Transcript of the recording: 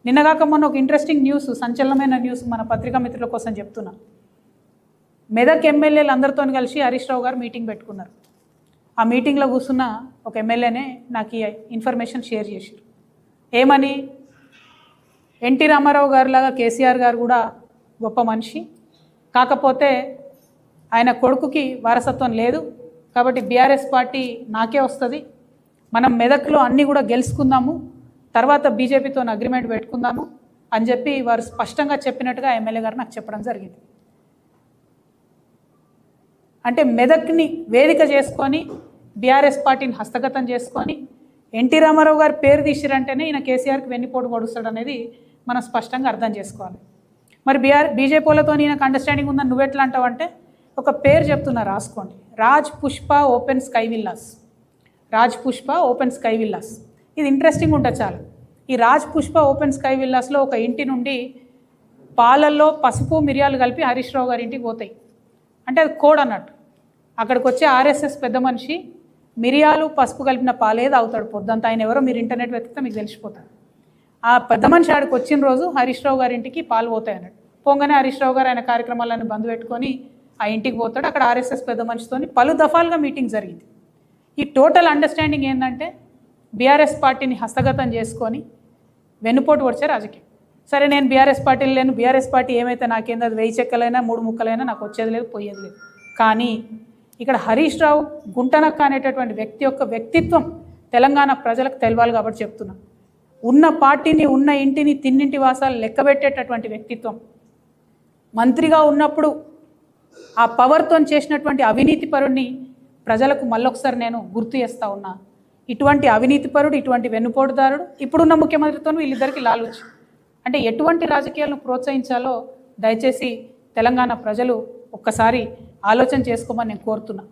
నిన్నగాక మొన్న ఒక ఇంట్రెస్టింగ్ న్యూస్, సంచలనమైన న్యూస్ మన పత్రికా మిత్రుల కోసం చెప్తున్నా. మెదక్ ఎమ్మెల్యేలు అందరితో కలిసి హరీష్ రావు గారు మీటింగ్ పెట్టుకున్నారు. ఆ మీటింగ్లో కూర్చున్న ఒక ఎమ్మెల్యేనే నాకు ఈ ఇన్ఫర్మేషన్ షేర్ చేశారు. ఏమని, ఎన్టీ రామారావు గారు లాగా కేసీఆర్ గారు కూడా గొప్ప మనిషి, కాకపోతే ఆయన కొడుకుకి వారసత్వం లేదు, కాబట్టి బీఆర్ఎస్ పార్టీ నాకే వస్తుంది, మనం మెదక్లో అన్నీ కూడా గెలుచుకుందాము, తర్వాత బీజేపీతో అగ్రిమెంట్ పెట్టుకుందాము అని చెప్పి వారు స్పష్టంగా చెప్పినట్టుగా ఎమ్మెల్యే గారు నాకు చెప్పడం జరిగింది. అంటే మెదక్ని వేదిక చేసుకొని బీఆర్ఎస్ పార్టీని హస్తగతం చేసుకొని ఎన్టీ రామారావు గారు పేరు తీసిరంటేనే ఈయన కేసీఆర్కి వెన్నుపోటు పొడుస్తాడు అనేది మనం స్పష్టంగా అర్థం చేసుకోవాలి. మరి బీజేపీలతో ఈయనకు అండర్స్టాండింగ్ ఉందని నువ్వెట్లా అంటావంటే, ఒక పేరు చెప్తున్నా రాసుకోండి, Raj Pushpa open sky villas. Raj Pushpa open sky villas, ఇది ఇంట్రెస్టింగ్ ఉంటుంది చాలా. ఈ రాజ్ పుష్ప ఓపెన్ స్కై విల్లాస్లో ఒక ఇంటి నుండి పాలల్లో పసుపు మిరియాలు కలిపి హరీష్ రావు గారి ఇంటికి పోతాయి. అంటే అది కోడ్ అన్నట్టు. అక్కడికి వచ్చే ఆర్ఎస్ఎస్ పెద్ద మనిషి మిరియాలు పసుపు కలిపిన పాలేది అవుతాడు పొద్దంతా. ఆయన ఎవరో మీరు ఇంటర్నెట్ వెతికితే మీకు తెలిసిపోతాడు. ఆ పెద్ద మనిషి ఆడికి వచ్చిన రోజు హరీష్ రావు గారి ఇంటికి పాలు పోతాయి అన్నట్టు. పోగానే హరీష్ రావు గారు ఆయన కార్యక్రమాలను బంద్ పెట్టుకొని ఆ ఇంటికి పోతాడు. అక్కడ ఆర్ఎస్ఎస్ పెద్ద మనిషితో పలు దఫాలుగా మీటింగ్ జరిగింది. ఈ టోటల్ అండర్స్టాండింగ్ ఏంటంటే బీఆర్ఎస్ పార్టీని హస్తగతం చేసుకొని వెన్నుపోటు వచ్చే రాజకీయం. సరే, నేను బీఆర్ఎస్ పార్టీలు లేను, బీఆర్ఎస్ పార్టీ ఏమైతే నాకేంది, అది 1000 చెక్కలైనా 3 ముక్కలైనా నాకు వచ్చేది లేదు, పోయేది లేదు. కానీ ఇక్కడ హరీష్ రావు గుంటనక్క అనేటటువంటి వ్యక్తి యొక్క వ్యక్తిత్వం తెలంగాణ ప్రజలకు తెలవాలి కాబట్టి చెప్తున్నా. ఉన్న పార్టీని, ఉన్న ఇంటిని, తిన్నింటి వాసాలు లెక్కబెట్టేటటువంటి వ్యక్తిత్వం. మంత్రిగా ఉన్నప్పుడు ఆ పవర్తో చేసినటువంటి అవినీతి పరుడిని ప్రజలకు మళ్ళొకసారి నేను గుర్తు చేస్తూ ఉన్నా. ఇటువంటి అవినీతిపరుడు, ఇటువంటి వెన్నుపోటుదారుడు ఇప్పుడున్న ముఖ్యమంత్రితో వీళ్ళిద్దరికీ లాలూచి. అంటే ఎటువంటి రాజకీయాలను ప్రోత్సహించాలో దయచేసి తెలంగాణ ప్రజలు ఒక్కసారి ఆలోచన చేసుకోమని నేను కోరుతున్నా.